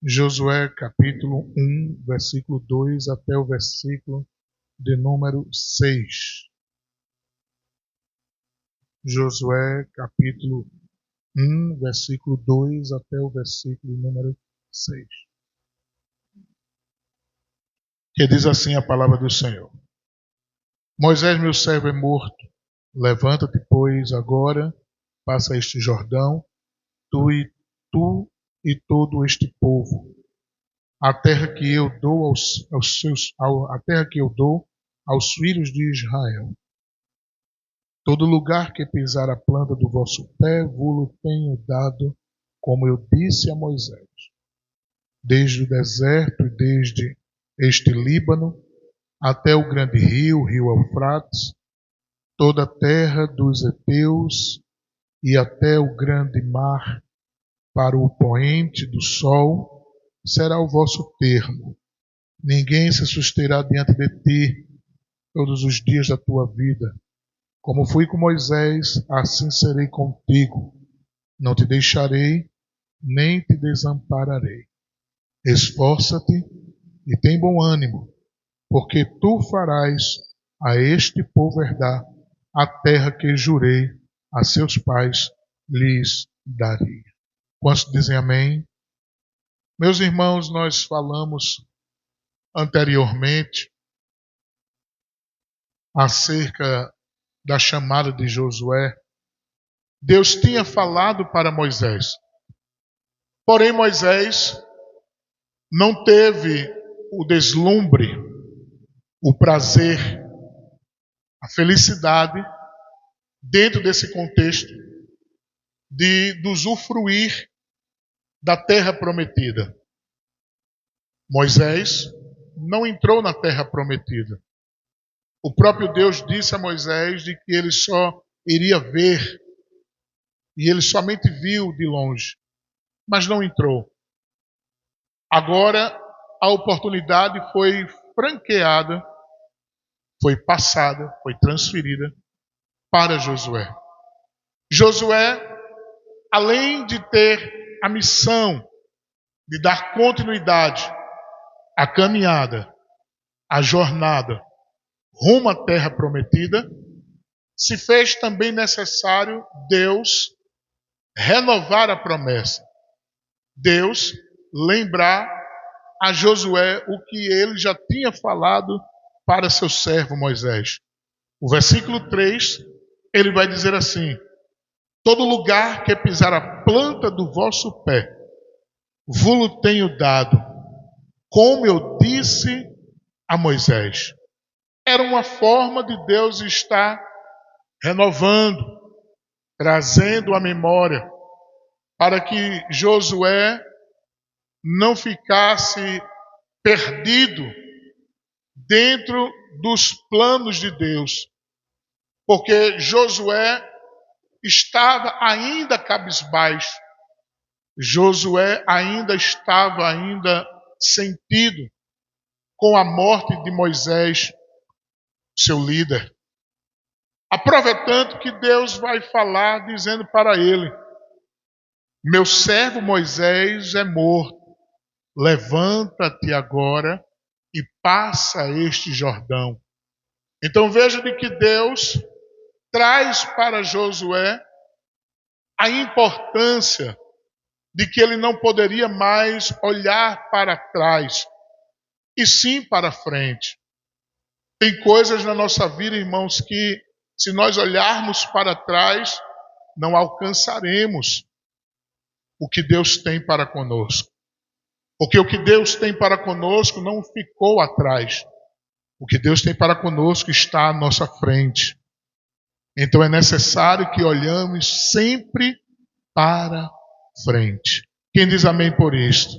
Josué capítulo 1, versículo 2 até o versículo de número 6. Josué capítulo 1, versículo 2 até o versículo número 6. Que diz assim a palavra do Senhor. Moisés, meu servo, é morto. Levanta-te, pois, agora, passa este Jordão, tu e todo este povo, a terra que eu dou a terra que eu dou aos filhos de Israel. Todo lugar que pisar a planta do vosso pé, vos tenho dado, como eu disse a Moisés. Desde o deserto e desde este Líbano, até o grande rio Eufrates, toda a terra dos heteus e até o grande mar, para o poente do sol, será o vosso termo. Ninguém se susterá diante de ti todos os dias da tua vida. Como fui com Moisés, assim serei contigo. Não te deixarei, nem te desampararei. Esforça-te e tem bom ânimo, porque tu farás a este povo herdar a terra que jurei a seus pais lhes daria. Quantos dizem amém? Meus irmãos, nós falamos anteriormente acerca da chamada de Josué. Deus tinha falado para Moisés. Porém, Moisés não teve o deslumbre, o prazer, a felicidade, dentro desse contexto, de usufruir da terra prometida. Moisés não entrou na terra prometida. O próprio Deus disse a Moisés de que ele só iria ver, e ele somente viu de longe, mas não entrou. Agora a oportunidade foi franqueada, foi passada, foi transferida para Josué. Josué, além de ter a missão de dar continuidade à caminhada, à jornada rumo à terra prometida, se fez também necessário Deus renovar a promessa. Deus lembrar a Josué o que ele já tinha falado para seu servo Moisés. O versículo 3, ele vai dizer assim: todo lugar que pisar a planta do vosso pé, vos tenho dado, como eu disse a Moisés. Era uma forma de Deus estar renovando, trazendo à memória, para que Josué não ficasse perdido dentro dos planos de Deus. Porque Josué estava ainda cabisbaixo. Josué ainda estava sentido com a morte de Moisés, seu líder. Aproveitando que Deus vai falar, dizendo para ele: meu servo Moisés é morto. Levanta-te agora e passa este Jordão. Então veja de que Deus traz para Josué a importância de que ele não poderia mais olhar para trás, e sim para frente. Tem coisas na nossa vida, irmãos, que se nós olharmos para trás, não alcançaremos o que Deus tem para conosco. Porque o que Deus tem para conosco não ficou atrás. O que Deus tem para conosco está à nossa frente. Então é necessário que olhamos sempre para frente. Quem diz amém por isto?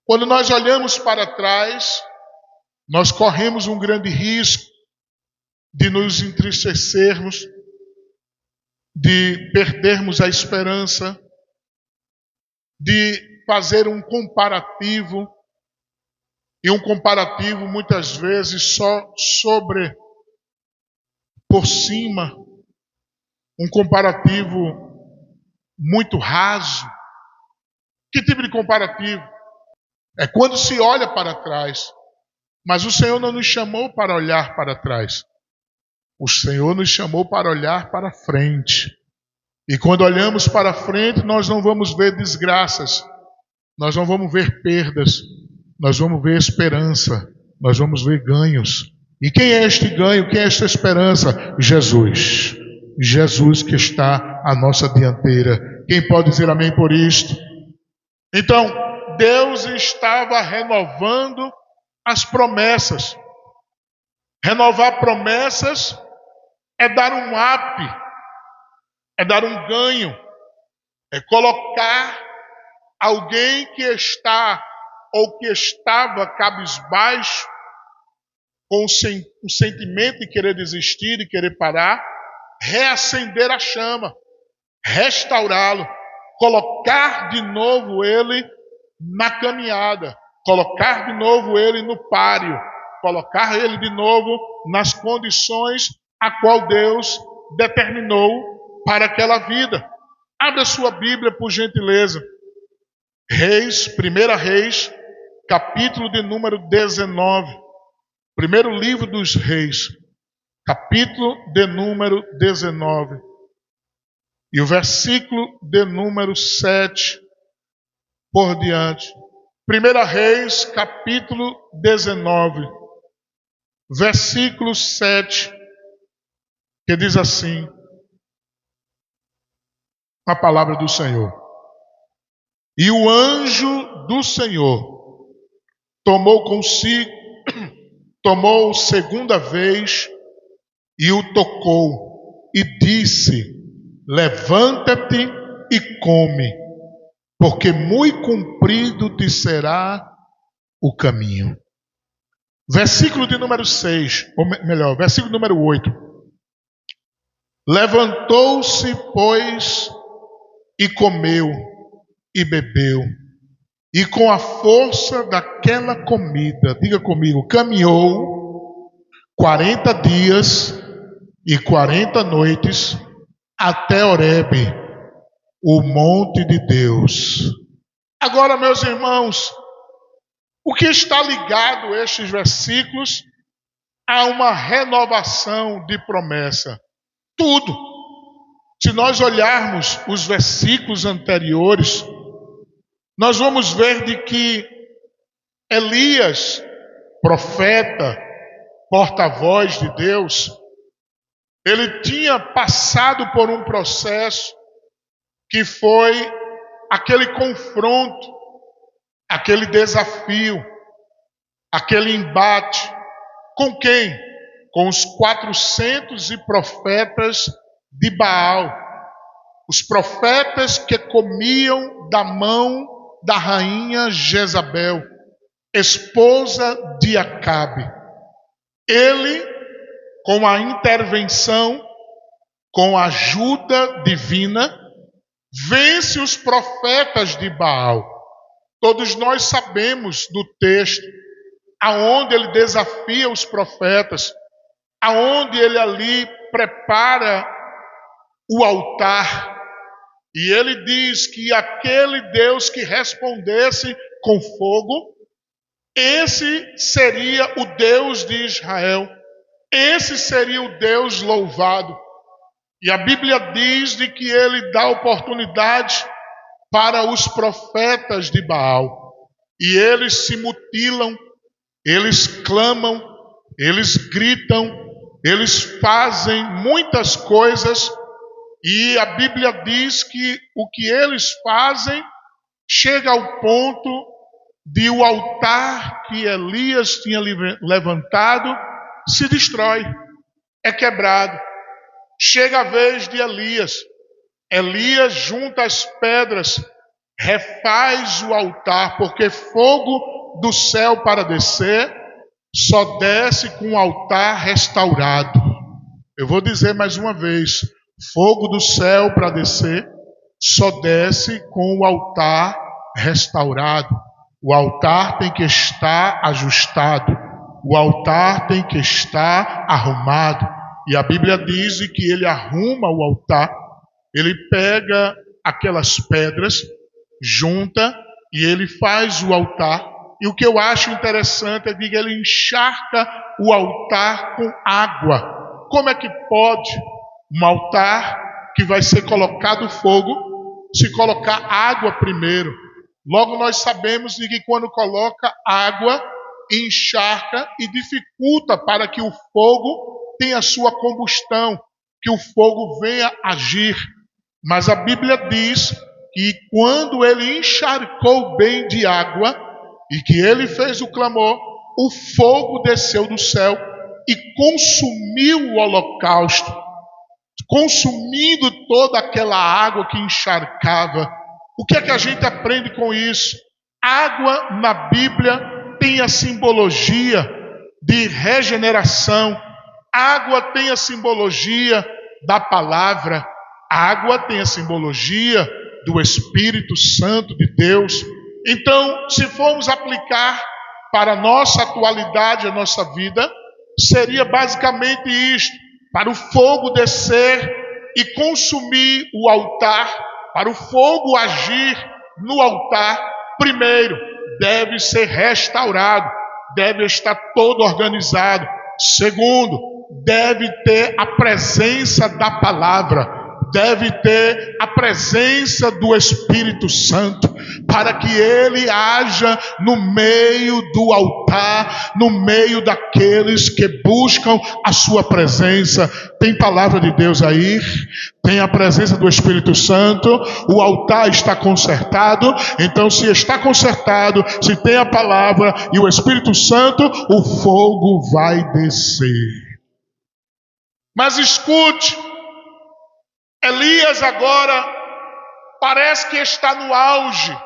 Quando nós olhamos para trás, nós corremos um grande risco de nos entristecermos, de perdermos a esperança, de fazer um comparativo, e um comparativo muitas vezes só por cima, um comparativo muito raso. Que tipo de comparativo? É quando se olha para trás. Mas o Senhor não nos chamou para olhar para trás. O Senhor nos chamou para olhar para frente. E quando olhamos para frente, nós não vamos ver desgraças, nós não vamos ver perdas, nós vamos ver esperança, nós vamos ver ganhos. E quem é este ganho? Quem é esta esperança? Jesus. Jesus que está à nossa dianteira. Quem pode dizer amém por isto? Então, Deus estava renovando as promessas. Renovar promessas é dar um up, é dar um ganho, é colocar alguém que está ou que estava cabisbaixo, com um sentimento de querer desistir, de querer parar, reacender a chama, restaurá-lo, colocar de novo ele na caminhada, colocar de novo ele no páreo, colocar ele de novo nas condições a qual Deus determinou para aquela vida. Abra sua Bíblia, por gentileza. Reis, 1 Reis, capítulo de número 19. Primeiro livro dos Reis, capítulo de número 19. E o versículo de número 7 por diante. 1 Reis, capítulo 19, versículo 7, que diz assim: a palavra do Senhor. E o anjo do Senhor tomou segunda vez e o tocou e disse: levanta-te e come, porque muito comprido te será o caminho. Versículo de número 6, ou melhor, versículo número 8. Levantou-se, pois, e comeu e bebeu, e com a força daquela comida, diga comigo, caminhou 40 dias e 40 noites até Horebe, o monte de Deus. Agora, meus irmãos, o que está ligado a estes versículos a uma renovação de promessa? Tudo. Se nós olharmos os versículos anteriores, nós vamos ver de que Elias, profeta, porta-voz de Deus, ele tinha passado por um processo que foi aquele confronto, aquele desafio, aquele embate. Com quem? Com os 400 profetas de Baal. Os profetas que comiam da mão da rainha Jezabel, esposa de Acabe. Ele, com a intervenção, com a ajuda divina, vence os profetas de Baal. Todos nós sabemos do texto, aonde ele desafia os profetas, aonde ele ali prepara o altar, e ele diz que aquele Deus que respondesse com fogo, esse seria o Deus de Israel, esse seria o Deus louvado. E a Bíblia diz de que ele dá oportunidade para os profetas de Baal, e eles se mutilam, eles clamam, eles gritam, eles fazem muitas coisas. E a Bíblia diz que o que eles fazem chega ao ponto de o altar que Elias tinha levantado se destrói, é quebrado. Chega a vez de Elias. Elias junta as pedras, refaz o altar, porque fogo do céu para descer só desce com o altar restaurado. Eu vou dizer mais uma vez: fogo do céu para descer só desce com o altar restaurado. O altar tem que estar ajustado. O altar tem que estar arrumado. E a Bíblia diz que ele arruma o altar. Ele pega aquelas pedras, junta e ele faz o altar. E o que eu acho interessante é que ele encharca o altar com água. Como é que pode um altar que vai ser colocado fogo se colocar água primeiro? Logo nós sabemos de que quando coloca água, encharca e dificulta para que o fogo tenha sua combustão, que o fogo venha agir. Mas a Bíblia diz que quando ele encharcou bem de água e que ele fez o clamor, o fogo desceu do céu e consumiu o holocausto, consumindo toda aquela água que encharcava. O que é que a gente aprende com isso? Água na Bíblia tem a simbologia de regeneração. Água tem a simbologia da palavra. Água tem a simbologia do Espírito Santo de Deus. Então, se formos aplicar para a nossa atualidade, a nossa vida, seria basicamente isto: para o fogo descer e consumir o altar, para o fogo agir no altar, primeiro, deve ser restaurado, deve estar todo organizado. Segundo, deve ter a presença da palavra, deve ter a presença do Espírito Santo, para que ele haja no meio do altar, no meio daqueles que buscam a sua presença. Tem palavra de Deus aí, tem a presença do Espírito Santo, o altar está consertado. Então, se está consertado, se tem a palavra e o Espírito Santo, o fogo vai descer. Mas escute, Elias agora parece que está no auge.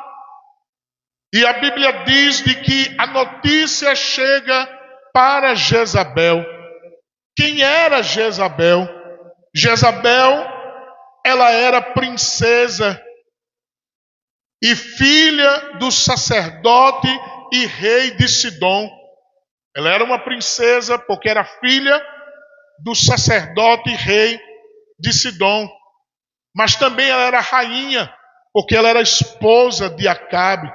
E a Bíblia diz de que a notícia chega para Jezabel. Quem era Jezabel? Jezabel, ela era princesa e filha do sacerdote e rei de Sidom. Ela era uma princesa porque era filha do sacerdote e rei de Sidom. Mas também ela era rainha, porque ela era esposa de Acabe,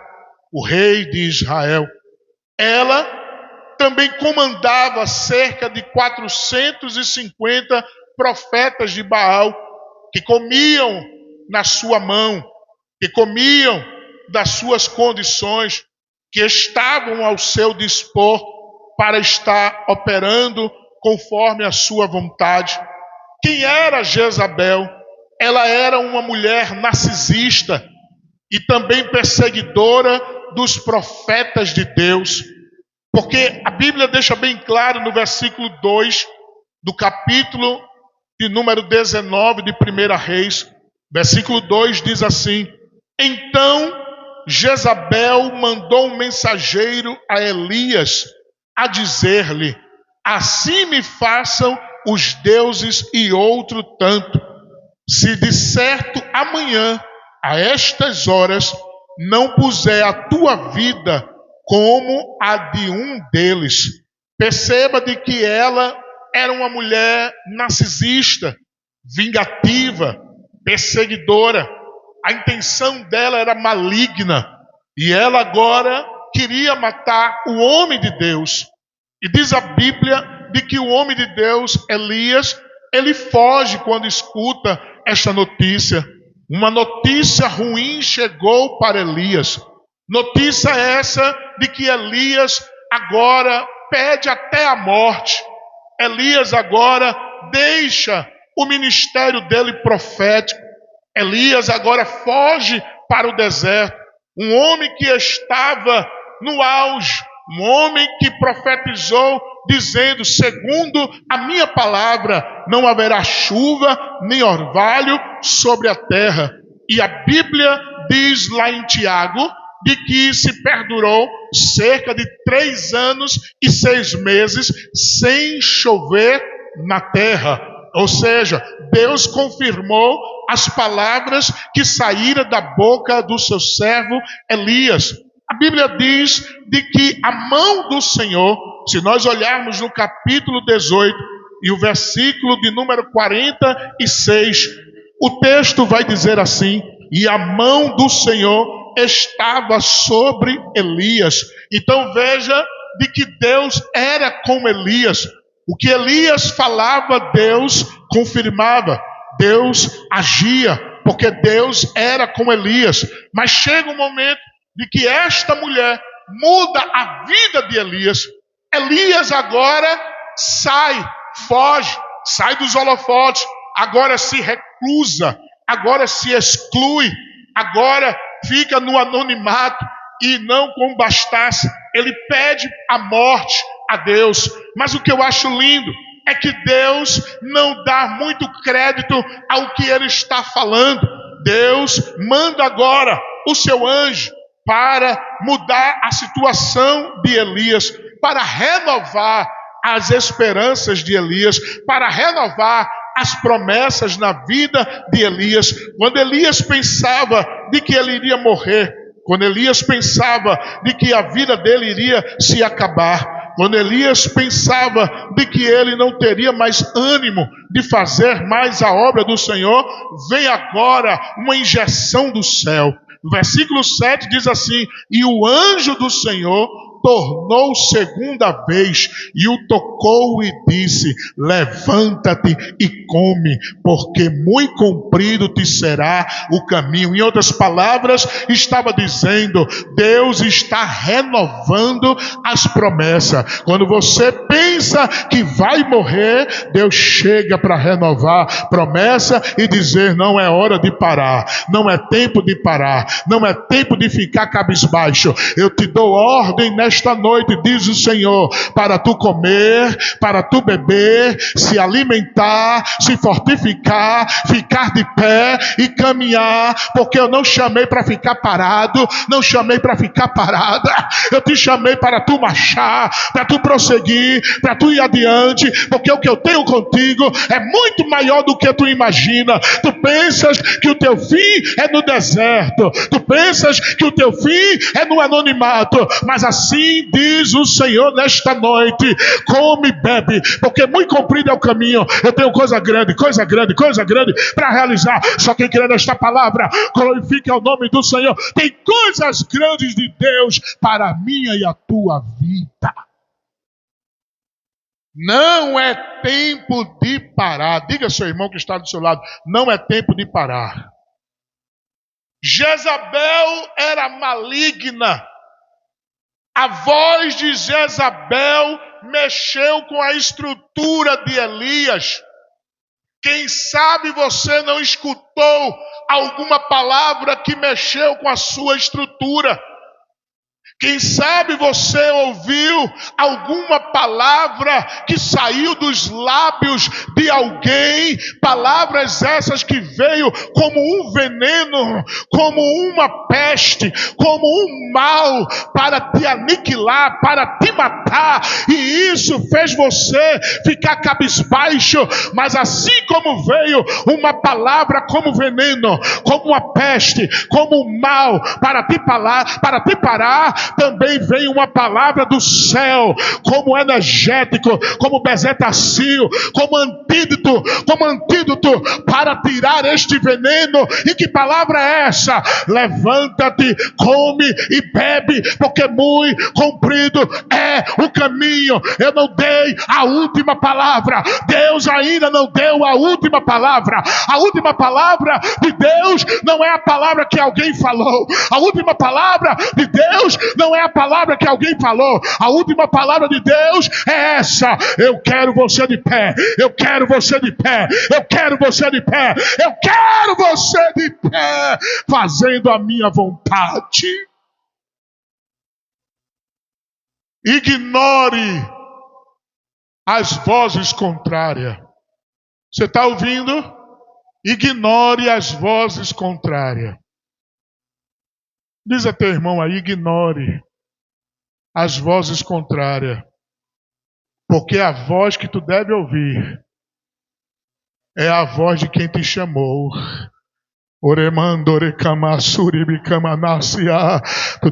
o rei de Israel. Ela também comandava cerca de 450 profetas de Baal, que comiam na sua mão, que comiam das suas condições, que estavam ao seu dispor para estar operando conforme a sua vontade. Quem era Jezabel? Ela era uma mulher narcisista e também perseguidora dos profetas de Deus. Porque a Bíblia deixa bem claro no versículo 2 do capítulo de número 19 de 1 Reis. Versículo 2 diz assim: Então Jezabel mandou um mensageiro a Elias a dizer-lhe: Assim me façam os deuses e outro tanto, se de certo amanhã, a estas horas, não puser a tua vida como a de um deles. Perceba de que ela era uma mulher narcisista, vingativa, perseguidora. A intenção dela era maligna. E ela agora queria matar o homem de Deus. E diz a Bíblia de que o homem de Deus, Elias, ele foge quando escuta esta notícia. Uma notícia ruim chegou para Elias. Notícia essa de que Elias agora pede até a morte. Elias agora deixa o ministério dele profético. Elias agora foge para o deserto. Um homem que estava no auge, um homem que profetizou dizendo: segundo a minha palavra, não haverá chuva nem orvalho sobre a terra. E a Bíblia diz lá em Tiago de que se perdurou cerca de 3 anos e 6 meses sem chover na terra. Ou seja, Deus confirmou as palavras que saíram da boca do seu servo Elias. A Bíblia diz de que a mão do Senhor, se nós olharmos no capítulo 18 e o versículo de número 46, o texto vai dizer assim: e a mão do Senhor estava sobre Elias. Então veja de que Deus era com Elias. O que Elias falava, Deus confirmava. Deus agia, porque Deus era com Elias. Mas chega um momento de que esta mulher muda a vida de Elias. Elias agora foge, sai dos holofotes, agora se recusa, agora se exclui, agora fica no anonimato. E não como bastasse, ele pede a morte a Deus. Mas o que eu acho lindo é que Deus não dá muito crédito ao que ele está falando. Deus manda agora o seu anjo para mudar a situação de Elias, para renovar as esperanças de Elias, para renovar as promessas na vida de Elias. Quando Elias pensava de que ele iria morrer, quando Elias pensava de que a vida dele iria se acabar, quando Elias pensava de que ele não teria mais ânimo de fazer mais a obra do Senhor, vem agora uma injeção do céu. No versículo 7 diz assim: e o anjo do Senhor tornou segunda vez e o tocou e disse: levanta-te e come, porque muito comprido te será o caminho. Em outras palavras, estava dizendo: Deus está renovando as promessas. Quando você pensa que vai morrer, Deus chega para renovar promessa e dizer: não é hora de parar, não é tempo de parar, não é tempo de ficar cabisbaixo. Eu te dou ordem nesta noite, diz o Senhor, para tu comer, para tu beber, se alimentar, se fortificar, ficar de pé e caminhar, porque eu não chamei para ficar parado, não chamei para ficar parada, eu te chamei para tu marchar, para tu prosseguir, para tu ir adiante, porque o que eu tenho contigo é muito maior do que tu imagina. Tu pensas que o teu fim é no deserto, tu pensas que o teu fim é no anonimato, mas assim diz o Senhor nesta noite: come e bebe, porque muito comprido é o caminho. Eu tenho coisa grande para realizar. Só quem crê nesta palavra, glorifique ao nome do Senhor. Tem coisas grandes de Deus para a minha e a tua vida. Não é tempo de parar. Diga ao seu irmão que está do seu lado: não é tempo de parar. Jezabel era maligna. A voz de Jezabel mexeu com a estrutura de Elias. Quem sabe você não escutou alguma palavra que mexeu com a sua estrutura. Quem sabe você ouviu alguma palavra que saiu dos lábios de alguém, palavras essas que veio como um veneno, como uma peste, como um mal para te aniquilar, para te matar, e isso fez você ficar cabisbaixo. Mas assim como veio uma palavra como veneno, como uma peste, como um mal para te parar, também vem uma palavra do céu, como energético, como bezetacil, como antídoto para tirar este veneno. E que palavra é essa? Levanta-te, come e bebe, porque muito comprido é o caminho. Eu não dei a última palavra, Deus ainda não deu a última palavra. A última palavra de Deus não é a palavra que alguém falou. A última palavra de Deus não é a palavra que alguém falou. A última palavra de Deus é essa: eu quero você de pé, eu quero você de pé, eu quero você de pé, eu quero você de pé, fazendo a minha vontade. Ignore as vozes contrárias. Você está ouvindo? Ignore as vozes contrárias. Diz a teu irmão aí: ignore as vozes contrárias, porque a voz que tu deve ouvir é a voz de quem te chamou. Tu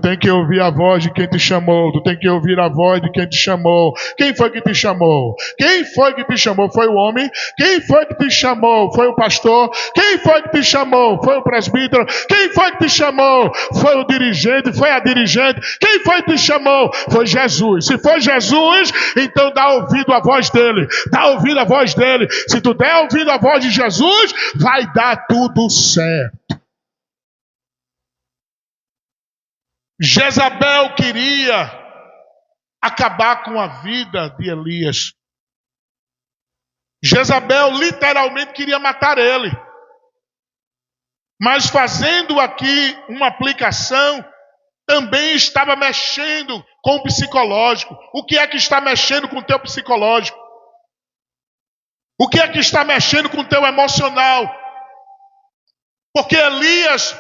tem que ouvir a voz de quem te chamou. Tu tem que ouvir a voz de quem te chamou. Quem foi que te chamou? Quem foi que te chamou? Foi o homem? Quem foi que te chamou? Foi o pastor? Quem foi que te chamou? Foi o presbítero? Quem foi que te chamou? Foi o dirigente? Foi a dirigente? Quem foi que te chamou? Foi Jesus. Se foi Jesus, então dá ouvido à voz dele. Dá ouvido à voz dele. Se tu der ouvido à voz de Jesus, vai dar tudo certo. Jezabel queria acabar com a vida de Elias. Jezabel literalmente queria matar ele. Mas fazendo aqui uma aplicação, também estava mexendo com o psicológico. O que é que está mexendo com o teu psicológico? O que é que está mexendo com o teu emocional? Porque Elias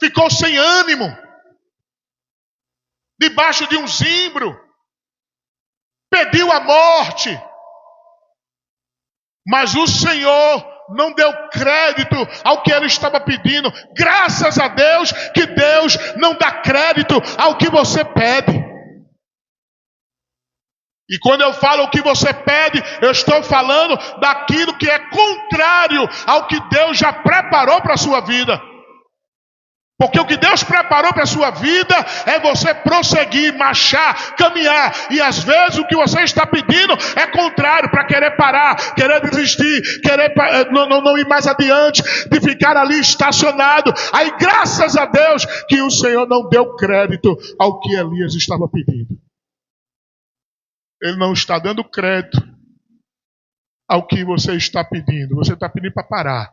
ficou sem ânimo, debaixo de um zimbro, pediu a morte, mas o Senhor não deu crédito ao que ele estava pedindo. Graças a Deus que Deus não dá crédito ao que você pede. E quando eu falo o que você pede, eu estou falando daquilo que é contrário ao que Deus já preparou para a sua vida. Porque o que Deus preparou para a sua vida é você prosseguir, marchar, caminhar. E às vezes o que você está pedindo é contrário, para querer parar, querer desistir, querer não ir mais adiante, de ficar ali estacionado. Aí graças a Deus que o Senhor não deu crédito ao que Elias estava pedindo. Ele não está dando crédito ao que você está pedindo. Você está pedindo para parar.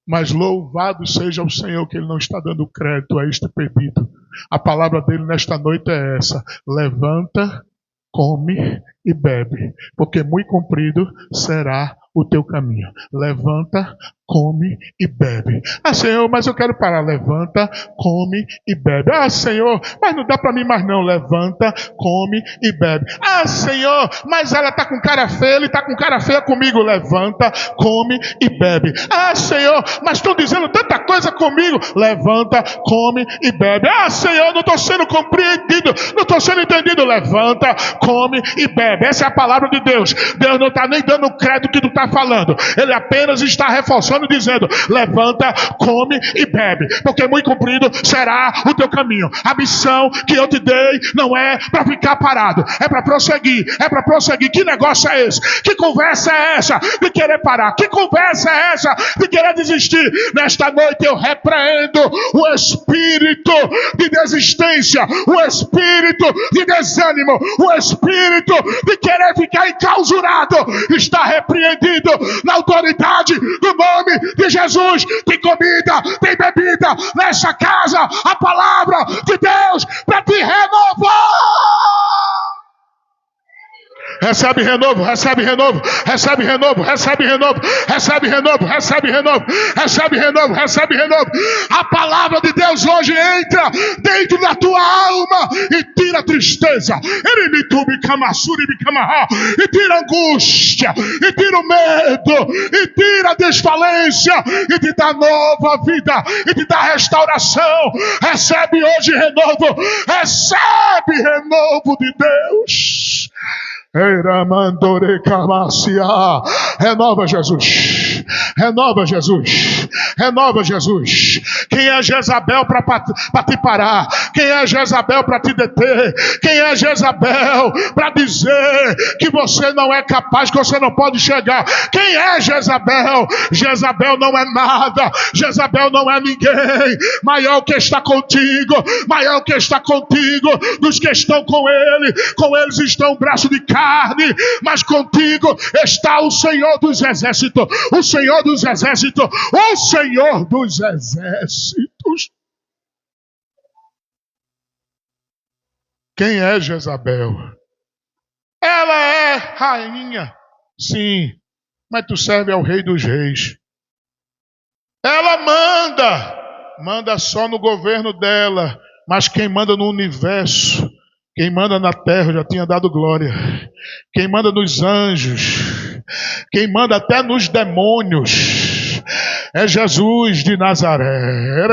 Mas louvado seja o Senhor que Ele não está dando crédito a este pedido. A palavra dele nesta noite é essa: levanta, come e bebe, porque muito comprido será o teu caminho. Levanta, come e bebe. Ah, Senhor, mas eu quero parar. Levanta, come e bebe. Ah, Senhor, mas não dá para mim mais não. Levanta, come e bebe. Ah, Senhor, mas ela está com cara feia, ele está com cara feia comigo. Levanta, come e bebe. Ah, Senhor, mas estão dizendo tanta coisa comigo. Levanta, come e bebe. Ah, Senhor, não estou sendo compreendido, não estou sendo entendido. Levanta, come e bebe. Essa é a palavra de Deus. Deus não está nem dando crédito que tu está falando. Ele apenas está reforçando, dizendo: levanta, come e bebe, porque muito comprido será o teu caminho. A missão que eu te dei não é para ficar parado, é para prosseguir, é para prosseguir. Que negócio é esse? Que conversa é essa de querer parar? Que conversa é essa de querer desistir? Nesta noite eu repreendo o espírito de desistência, o espírito de desânimo, o espírito de querer ficar enclausurado. Está repreendido na autoridade do nome de Jesus. Tem comida, tem bebida nessa casa, a palavra de Deus para te renovar. Recebe renovo, recebe renovo, recebe renovo, recebe renovo, recebe renovo, recebe renovo, recebe renovo, recebe renovo. A palavra de Deus hoje entra dentro da tua alma e tira a tristeza, e tira a angústia, e tira o medo, e tira a desfalência, e te dá nova vida, e te dá restauração. Recebe hoje renovo, recebe renovo de Deus. Renova Jesus, renova Jesus, renova Jesus. Quem é Jezabel para te parar? Quem é Jezabel para te deter? Quem é Jezabel para dizer que você não é capaz, que você não pode chegar? Quem é Jezabel? Jezabel não é nada, Jezabel não é ninguém. Maior que está contigo, maior que está contigo dos que estão com ele. Com eles estão o braço de carne, mas contigo está o Senhor dos exércitos, o Senhor dos exércitos, o Senhor dos exércitos. Quem é Jezabel? Ela é rainha, sim, mas tu serve ao Rei dos Reis. Ela manda só no governo dela, mas quem manda no universo, quem manda na terra, já tinha dado glória. Quem manda nos anjos, quem manda até nos demônios, É Jesus de Nazaré.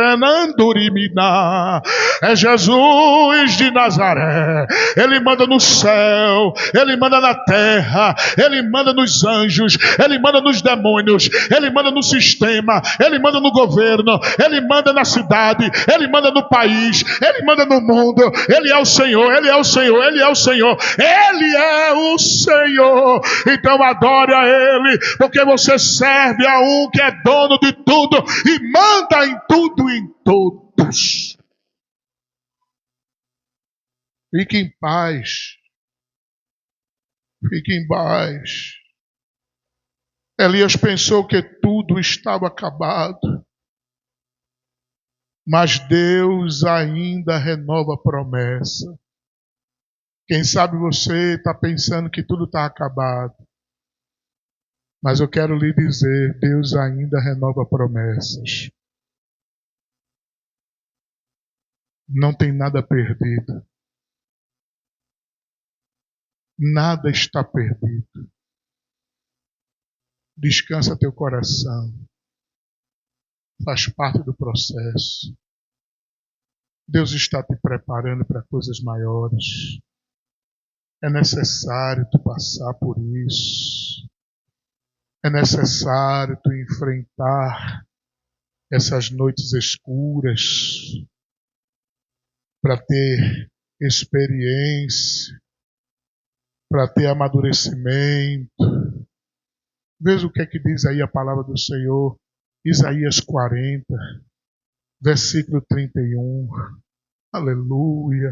É Jesus de Nazaré. Ele manda no céu, Ele manda na terra, Ele manda nos anjos, Ele manda nos demônios, Ele manda no sistema, Ele manda no governo, Ele manda na cidade, Ele manda no país, Ele manda no mundo. Ele é o Senhor, Ele é o Senhor, Ele é o Senhor, Ele é o Senhor. Então adore a Ele, porque você serve a um que é dono de tudo e manda em tudo e em todos. Fique em paz. Fique em paz. Elias pensou que tudo estava acabado. Mas Deus ainda renova a promessa. Quem sabe você está pensando que tudo está acabado. Mas eu quero lhe dizer, Deus ainda renova promessas. Não tem nada perdido. Nada está perdido. Descansa teu coração. Faz parte do processo. Deus está te preparando para coisas maiores. É necessário tu passar por isso. É necessário tu enfrentar essas noites escuras para ter experiência, para ter amadurecimento. Veja o que é que diz aí a palavra do Senhor. Isaías 40, versículo 31. Aleluia.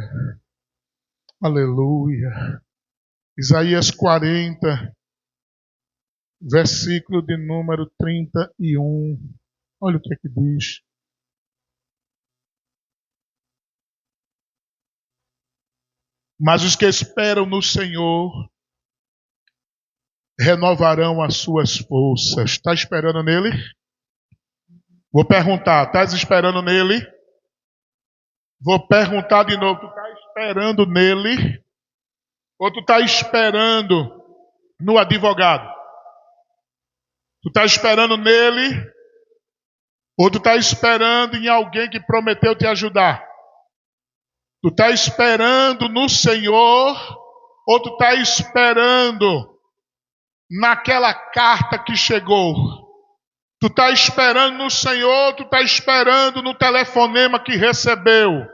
Aleluia. Isaías 40, versículo de número 31. Olha o que é que diz. Mas os que esperam no Senhor renovarão as suas forças. Está esperando nele? Vou perguntar, estás esperando nele? Vou perguntar de novo, tu está esperando nele? Ou tu está esperando no advogado? Tu está esperando nele? Ou tu está esperando em alguém que prometeu te ajudar? Tu está esperando no Senhor? Ou tu está esperando naquela carta que chegou? Tu está esperando no Senhor, tu está esperando no telefonema que recebeu.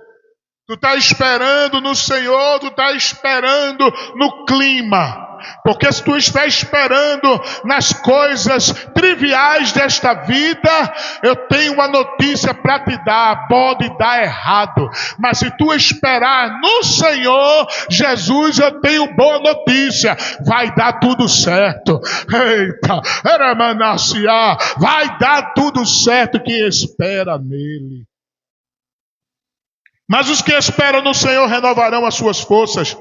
Tu está esperando no Senhor, tu está esperando no clima. Porque se tu está esperando nas coisas triviais desta vida, eu tenho uma notícia para te dar, pode dar errado. Mas se tu esperar no Senhor, Jesus, eu tenho boa notícia, vai dar tudo certo. Eita, vai dar tudo certo quem espera nele. Mas os que esperam no Senhor renovarão as suas forças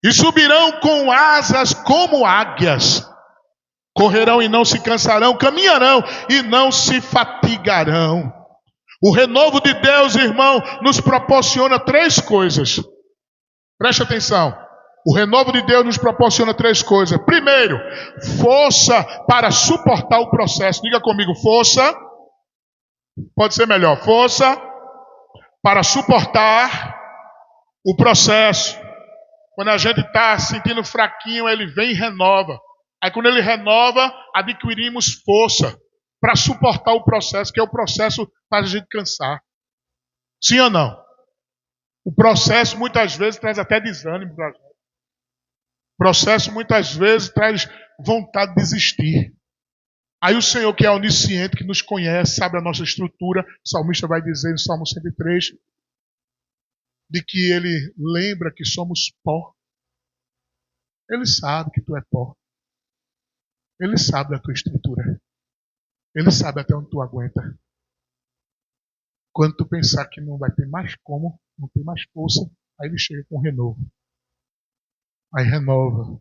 e subirão com asas como águias. Correrão e não se cansarão, caminharão e não se fatigarão. O renovo de Deus, irmão, nos proporciona três coisas. Preste atenção. O renovo de Deus nos proporciona três coisas. Primeiro, força para suportar o processo. Diga comigo, força. Pode ser melhor. Força para suportar o processo. Quando a gente está sentindo fraquinho, ele vem e renova. Aí quando ele renova, adquirimos força para suportar o processo, que é o processo faz a gente cansar. Sim ou não? O processo muitas vezes traz até desânimo para a gente. O processo muitas vezes traz vontade de desistir. Aí o Senhor, que é onisciente, que nos conhece, sabe a nossa estrutura, o salmista vai dizer no Salmo 103, de que ele lembra que somos pó. Ele sabe que tu é pó. Ele sabe da tua estrutura. Ele sabe até onde tu aguenta. Quando tu pensar que não vai ter mais como, não tem mais força, aí ele chega com renovo. Aí renova.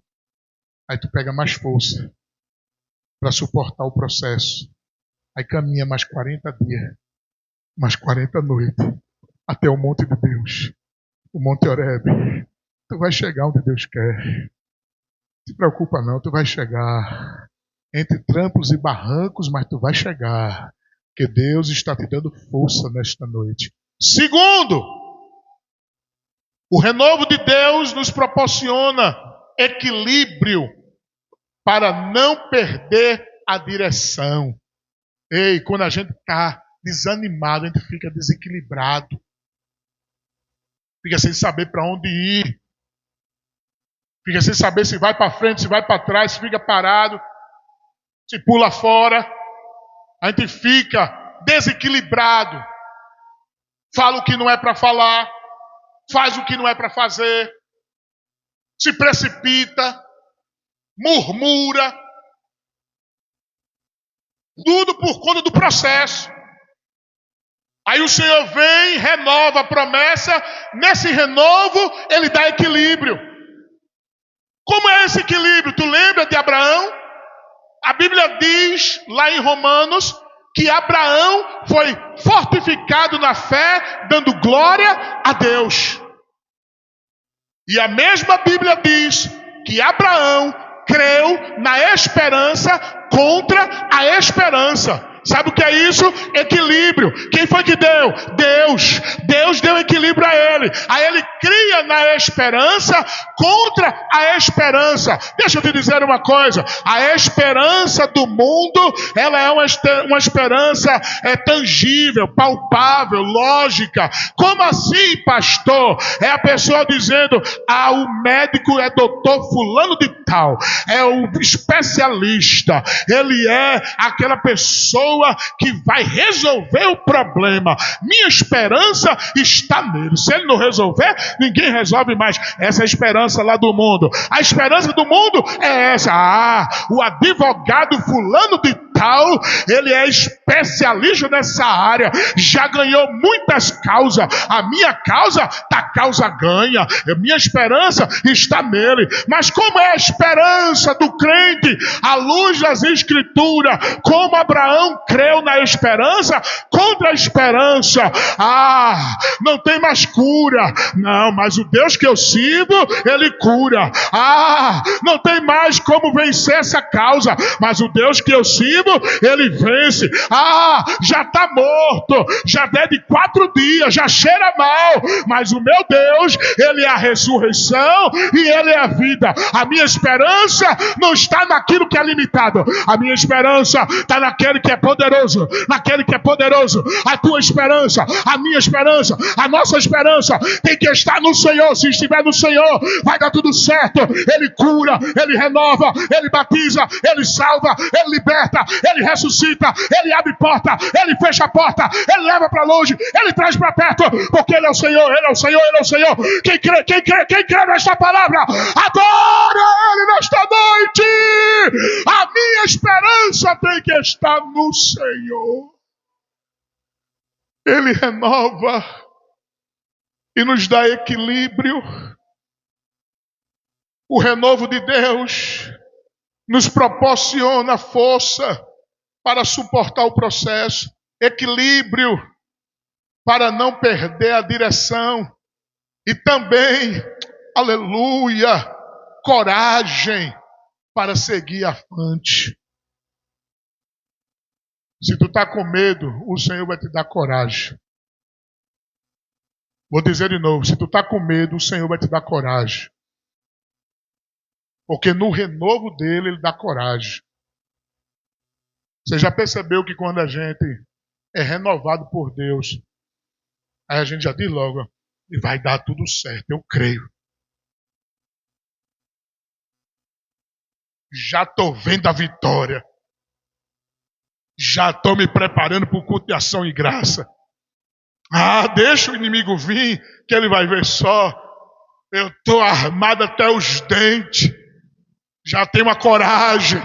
Aí tu pega mais força para suportar o processo. Aí caminha mais 40 dias, mais 40 noites, até o monte de Deus, o Monte Horebe. Tu vai chegar onde Deus quer. Não se preocupa não, tu vai chegar. entre trampos e barrancos, mas tu vai chegar, porque Deus está te dando força nesta noite. Segundo, o renovo de Deus nos proporciona equilíbrio para não perder a direção. Ei, quando a gente está desanimado, a gente fica desequilibrado. Fica sem saber para onde ir. Fica sem saber se vai para frente, se vai para trás, se fica parado, se pula fora. A gente fica desequilibrado. Fala o que não é para falar. Faz o que não é para fazer. Se precipita. Murmura. Tudo por conta do processo. Aí o Senhor vem, renova a promessa. Nesse renovo, Ele dá equilíbrio. Como é esse equilíbrio? Tu lembra de Abraão? A Bíblia diz, lá em Romanos, que Abraão foi fortificado na fé, dando glória a Deus. E a mesma Bíblia diz que Abraão creu na esperança contra a esperança. Sabe o que é isso? Equilíbrio. Quem foi que deu? Deus. Deus deu equilíbrio a ele. Aí ele cria na esperança contra a esperança. Deixa eu te dizer uma coisa. A esperança do mundo, ela é uma esperança tangível, palpável, lógica. Como assim, pastor? É a pessoa dizendo, o médico é doutor fulano de tal. É o especialista. Ele é aquela pessoa que vai resolver o problema. Minha esperança está nele. Se ele não resolver, ninguém resolve mais. Essa é a esperança lá do mundo. A esperança do mundo é essa. O advogado fulano de tal, ele é especialista nessa área. Já ganhou muitas causas. A minha causa tá causa ganha. A minha esperança está nele. Mas como é a esperança do crente? À luz das escrituras, como Abraão creu na esperança contra a esperança. Não tem mais cura. Não, mas o Deus que eu sirvo, Ele cura. Não tem mais como vencer essa causa, mas o Deus que eu sirvo, Ele vence. Já está morto, já deve 4 dias, já cheira mal, mas o meu Deus, Ele é a ressurreição e Ele é a vida. A minha esperança não está naquilo que é limitado. A minha esperança está naquele que é poderoso, naquele que é poderoso. A tua esperança, a minha esperança, a nossa esperança tem que estar no Senhor. Se estiver no Senhor, vai dar tudo certo. Ele cura, Ele renova, Ele batiza, Ele salva, Ele liberta, Ele ressuscita, Ele abre porta, Ele fecha a porta, Ele leva para longe, Ele traz para perto, porque Ele é o Senhor, Ele é o Senhor, Ele é o Senhor. Quem crê nesta palavra, adora Ele nesta noite. A minha esperança tem que estar no Senhor. Ele renova e nos dá equilíbrio. O renovo de Deus nos proporciona força para suportar o processo, equilíbrio para não perder a direção e também, aleluia, coragem para seguir avante. Se tu está com medo, o Senhor vai te dar coragem. Vou dizer de novo, se tu está com medo, o Senhor vai te dar coragem. Porque no renovo dele, Ele dá coragem. Você já percebeu que quando a gente é renovado por Deus, aí a gente já diz logo, e vai dar tudo certo, eu creio. Já estou vendo a vitória. Já estou me preparando para o culto de ação e graça. Deixa o inimigo vir, que ele vai ver só. Eu estou armado até os dentes. Já tenho uma coragem.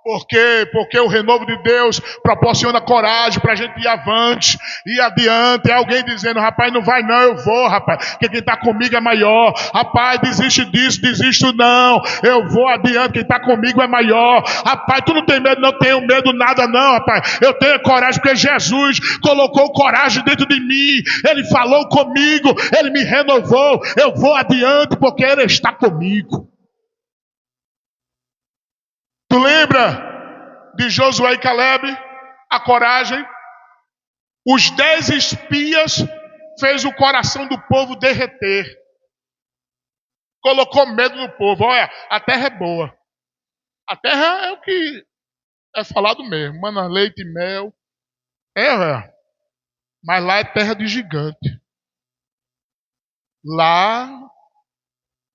Por quê? Porque o renovo de Deus proporciona coragem para a gente ir avante, ir adiante. É alguém dizendo, rapaz, não vai não, eu vou, rapaz, porque quem está comigo é maior. Rapaz, desiste disso, desisto não, eu vou adiante, quem está comigo é maior. Rapaz, tu não tem medo, não tenho medo nada não, rapaz. Eu tenho coragem porque Jesus colocou coragem dentro de mim. Ele falou comigo, Ele me renovou. Eu vou adiante porque Ele está comigo. Tu lembra de Josué e Caleb, a coragem. Os 10 espias fez o coração do povo derreter. Colocou medo no povo. Olha, a terra é boa. A terra é o que é falado mesmo. Mana, leite e mel. Mas lá é terra de gigante. Lá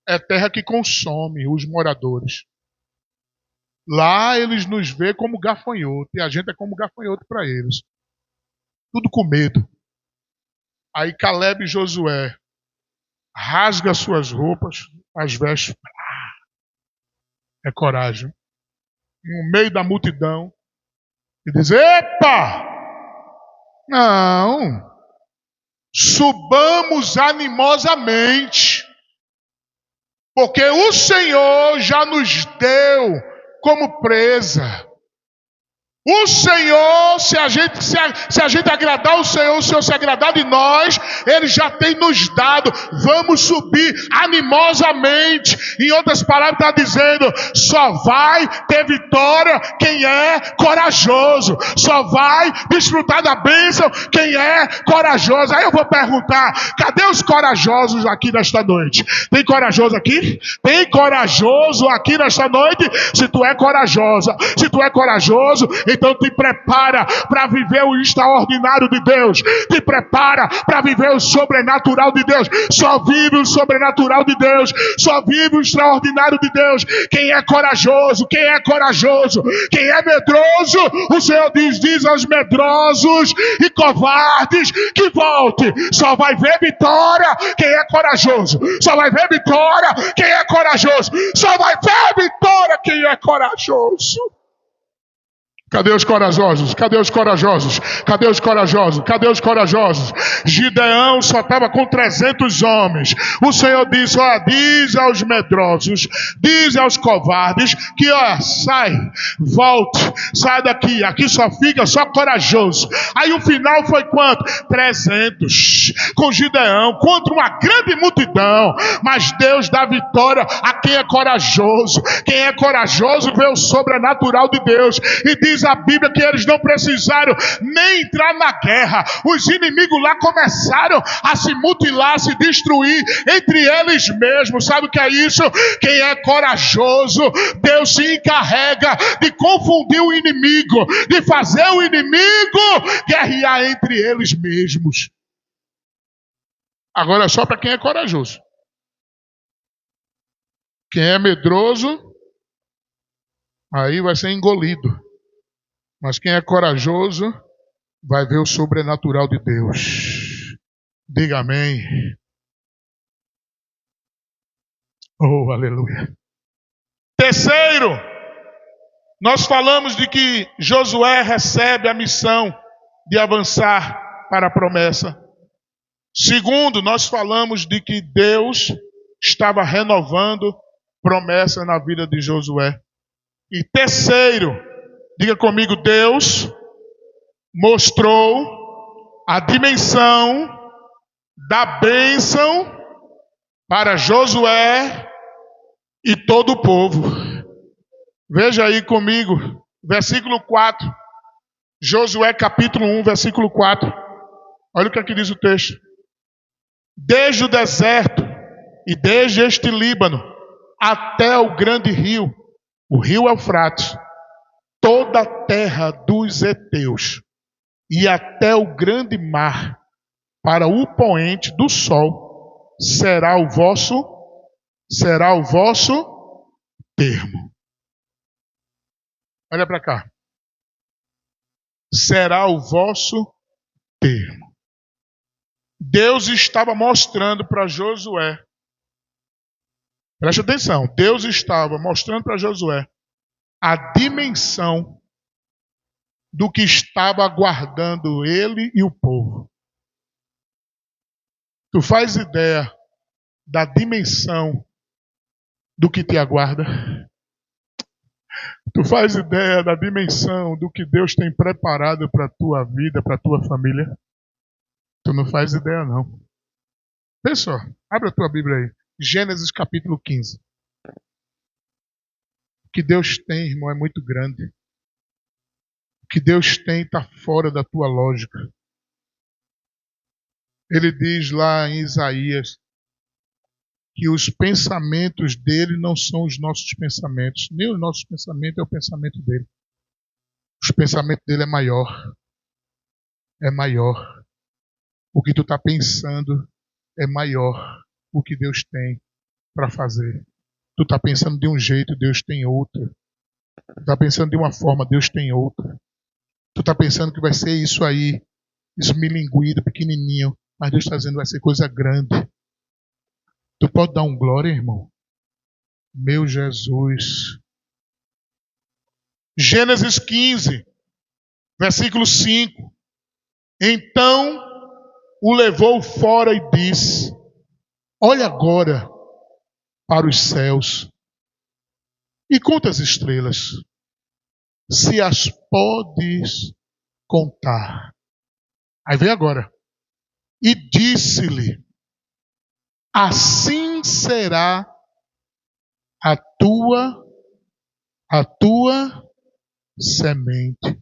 é terra que consome os moradores. Lá eles nos vê como gafanhoto. E a gente é como gafanhoto para eles. Tudo com medo. Aí Caleb e Josué rasga suas roupas, as vestes. É coragem. No meio da multidão. E diz: epa! Não. Subamos animosamente. Porque o Senhor já nos deu como presa. O Senhor, se a gente agradar o Senhor se agradar de nós, Ele já tem nos dado. Vamos subir animosamente. Em outras palavras, está dizendo: só vai ter vitória quem é corajoso. Só vai desfrutar da bênção quem é corajoso. Aí eu vou perguntar: cadê os corajosos aqui nesta noite? Tem corajoso aqui? Tem corajoso aqui nesta noite? Se tu é corajosa, se tu é corajoso, então te prepara para viver o extraordinário de Deus. Te prepara para viver o sobrenatural de Deus. Só vive o sobrenatural de Deus. Só vive o extraordinário de Deus quem é corajoso. Quem é corajoso? Quem é medroso? O Senhor diz aos medrosos e covardes que volte. Só vai ver vitória quem é corajoso. Só vai ver vitória quem é corajoso. Só vai ver vitória quem é corajoso. Cadê os corajosos? Cadê os corajosos? Cadê os corajosos? Cadê os corajosos? Gideão só estava com 300 homens. O Senhor disse: ó, diz aos medrosos, diz aos covardes que, ó, sai, volte, sai daqui. Aqui só fica só corajoso. Aí o final foi quanto? 300 com Gideão contra uma grande multidão. Mas Deus dá vitória a quem é corajoso. Quem é corajoso vê o sobrenatural de Deus. E diz a Bíblia que eles não precisaram nem entrar na guerra. Os inimigos lá começaram a se mutilar, a se destruir entre eles mesmos. Sabe o que é isso? Quem é corajoso, Deus se encarrega de confundir o inimigo, de fazer o inimigo guerrear entre eles mesmos. Agora é só para quem é corajoso. Quem é medroso, aí vai ser engolido. Mas quem é corajoso vai ver o sobrenatural de Deus. Diga amém. Oh, aleluia. Terceiro, nós falamos de que Josué recebe a missão de avançar para a promessa. Segundo, nós falamos de que Deus estava renovando promessa na vida de Josué. E terceiro, diga comigo, Deus mostrou a dimensão da bênção para Josué e todo o povo. Veja aí comigo, versículo 4. Josué capítulo 1, versículo 4. Olha o que aqui diz o texto. Desde o deserto e desde este Líbano até o grande rio, o rio Eufrates, toda a terra dos heteus e até o grande mar, para o poente do sol, será o vosso termo. Olha para cá. Será o vosso termo. Deus estava mostrando para Josué. Preste atenção. Deus estava mostrando para Josué a dimensão do que estava aguardando ele e o povo. Tu faz ideia da dimensão do que te aguarda? Tu faz ideia da dimensão do que Deus tem preparado para a tua vida, para a tua família? Tu não faz ideia, não. Pessoal, abre a tua Bíblia aí. Gênesis capítulo 15. O que Deus tem, irmão, é muito grande. que Deus tem está fora da tua lógica. Ele diz lá em Isaías que os pensamentos dele não são os nossos pensamentos. Nem os nossos pensamentos é o pensamento dele. Os pensamentos dele é maior. É maior. O que tu está pensando é maior. O que Deus tem para fazer. Tu está pensando de um jeito, Deus tem outro. Tu está pensando de uma forma, Deus tem outra. Tu está pensando que vai ser isso aí, esmilinguido, pequenininho, mas Deus está dizendo que vai ser coisa grande. Tu pode dar um glória, irmão? Meu Jesus. Gênesis 15, versículo 5. Então o levou fora e disse: olha agora para os céus e conta as estrelas, se as podes contar. Aí vem agora. E disse-lhe: assim será a tua semente.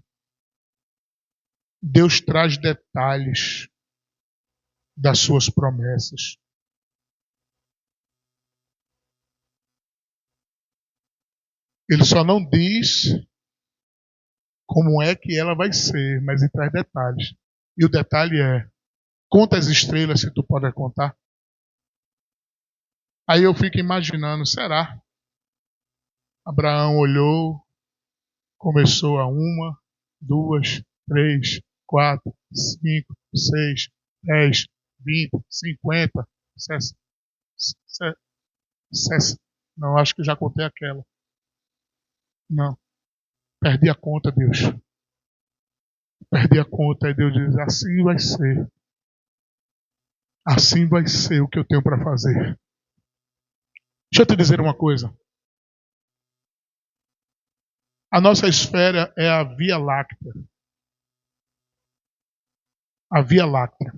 Deus traz detalhes das suas promessas. Ele só não diz como é que ela vai ser, mas ele traz detalhes. E o detalhe é: conta as estrelas, se tu pode contar. Aí eu fico imaginando, será? Abraão olhou, começou a 1, 2, 3, 4, 5, 6, 10, 20, 50, 60. Não, acho que já contei aquela. Não. Perdi a conta, Deus. Perdi a conta. E Deus diz: assim vai ser. Assim vai ser o que eu tenho para fazer. Deixa eu te dizer uma coisa. A nossa esfera é a Via Láctea. A Via Láctea.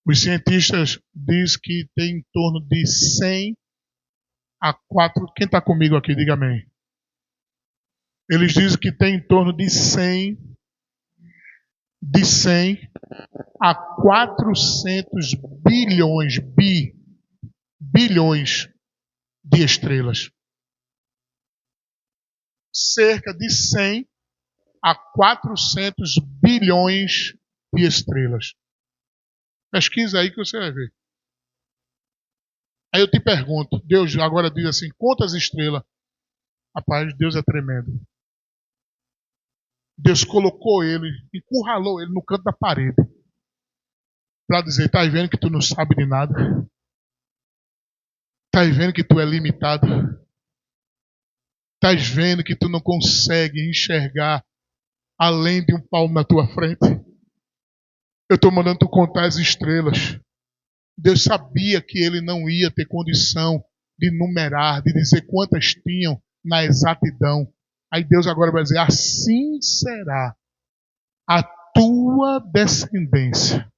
Os cientistas dizem que tem em torno de 100 a 4... Quem está comigo aqui, diga amém. Eles dizem que tem em torno de 100 a 400 bilhões de estrelas. Cerca de 100 a 400 bilhões de estrelas. Pesquisa aí que você vai ver. Aí eu te pergunto, Deus agora diz assim: quantas estrelas? Rapaz, Deus é tremendo. Deus colocou ele, encurralou ele no canto da parede. Para dizer: tá vendo que tu não sabe de nada? Tá vendo que tu é limitado? Tá vendo que tu não consegue enxergar além de um palmo na tua frente? Eu estou mandando tu contar as estrelas. Deus sabia que ele não ia ter condição de numerar, de dizer quantas tinham na exatidão. Aí Deus agora vai dizer: assim será a tua descendência,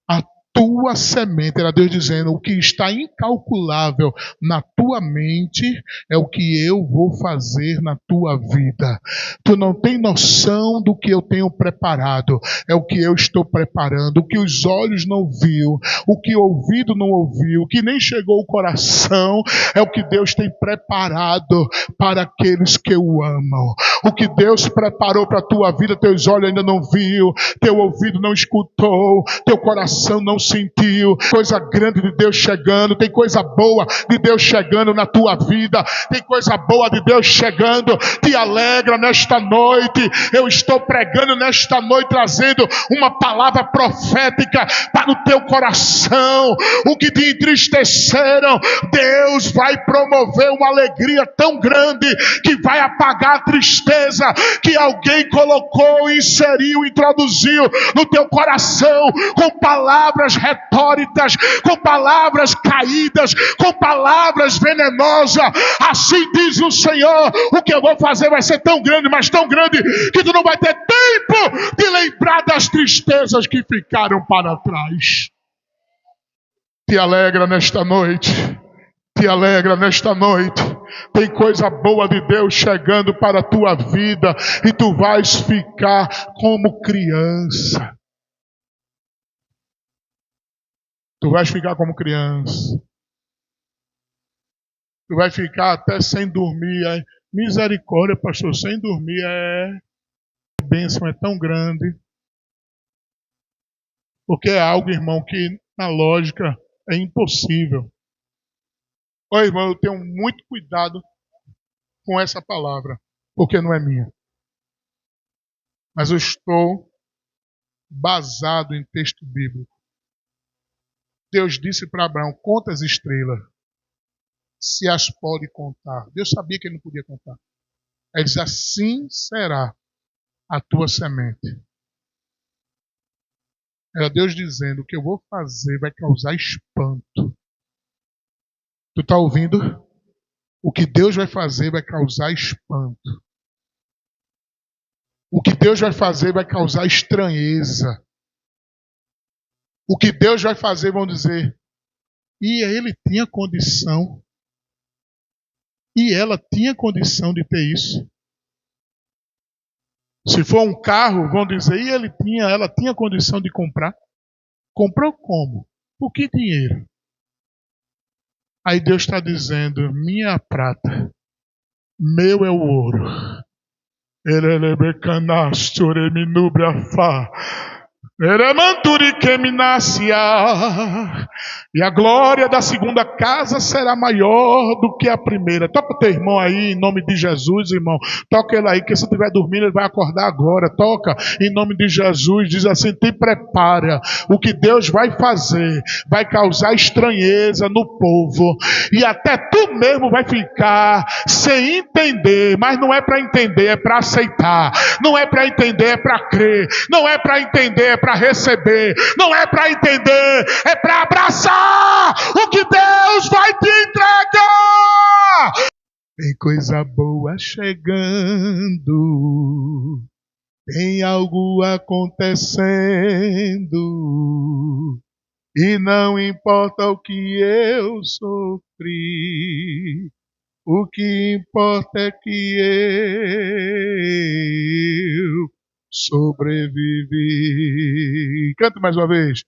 a tua semente. Era Deus dizendo: o que está incalculável na tua mente é o que eu vou fazer na tua vida. Tu não tem noção do que eu tenho preparado. É o que eu estou preparando. O que os olhos não viu, o que o ouvido não ouviu, o que nem chegou ao coração, é o que Deus tem preparado para aqueles que o amam. O que Deus preparou para a tua vida, teus olhos ainda não viu, teu ouvido não escutou, teu coração não sentiu. Coisa grande de Deus chegando, tem coisa boa de Deus chegando na tua vida, tem coisa boa de Deus chegando. Te alegra nesta noite. Eu estou pregando nesta noite, trazendo uma palavra profética para o teu coração. O que te entristeceram, Deus vai promover uma alegria tão grande que vai apagar a tristeza que alguém colocou, inseriu, introduziu no teu coração com palavras retóricas, com palavras caídas, com palavras venenosas. Assim diz o Senhor: o que eu vou fazer vai ser tão grande, mas tão grande, que tu não vai ter tempo de lembrar das tristezas que ficaram para trás. Te alegra nesta noite. Te alegra nesta noite. Tem coisa boa de Deus chegando para a tua vida e tu vais ficar como criança. Tu vais ficar como criança. Tu vai ficar até sem dormir. Misericórdia, pastor, sem dormir a bênção é tão grande. Porque é algo, irmão, que na lógica é impossível. Ô irmão, eu tenho muito cuidado com essa palavra, porque não é minha. Mas eu estou basado em texto bíblico. Deus disse para Abraão, conta as estrelas, se as pode contar. Deus sabia que ele não podia contar. Ele diz, assim será a tua semente. Era Deus dizendo, o que eu vou fazer vai causar espanto. Tu está ouvindo? O que Deus vai fazer vai causar espanto. O que Deus vai fazer vai causar estranheza. O que Deus vai fazer, vão dizer, e ele tinha condição, e ela tinha condição de ter isso. Se for um carro, vão dizer, e ela tinha condição de comprar. Comprou como? Por que dinheiro? Aí Deus está dizendo, minha prata, meu é o ouro. E a glória da segunda casa será maior do que a primeira. Toca o teu irmão aí, em nome de Jesus, irmão. Toca ele aí, que se estiver dormindo, ele vai acordar agora. Toca, em nome de Jesus. Diz assim, te prepara. O que Deus vai fazer vai causar estranheza no povo. E até tu mesmo vai ficar sem entender. Mas não é para entender, é para aceitar. Não é para entender, é para crer. Não é para entender, é para receber. Não é para entender, é para abraçar o que Deus vai te entregar. Tem coisa boa chegando, tem algo acontecendo, e não importa o que eu sofri, o que importa é que eu sobrevivi. Canta mais uma vez.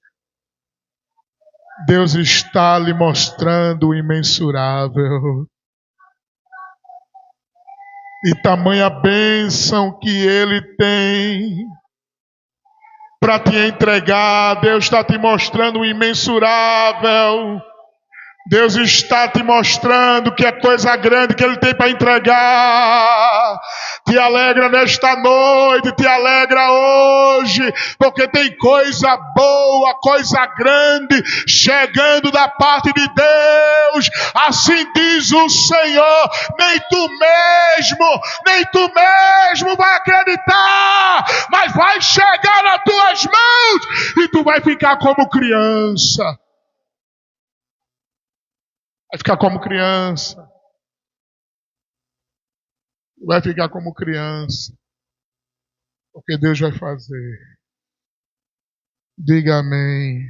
Deus está lhe mostrando o imensurável. E tamanha bênção que Ele tem para te entregar. Deus está te mostrando o imensurável. Deus está te mostrando que é coisa grande que Ele tem para entregar. Te alegra nesta noite, te alegra hoje, porque tem coisa boa, coisa grande chegando da parte de Deus. Assim diz o Senhor, nem tu mesmo vai acreditar, mas vai chegar nas tuas mãos e tu vai ficar como criança. Vai ficar como criança. Vai ficar como criança. Porque Deus vai fazer. Diga amém.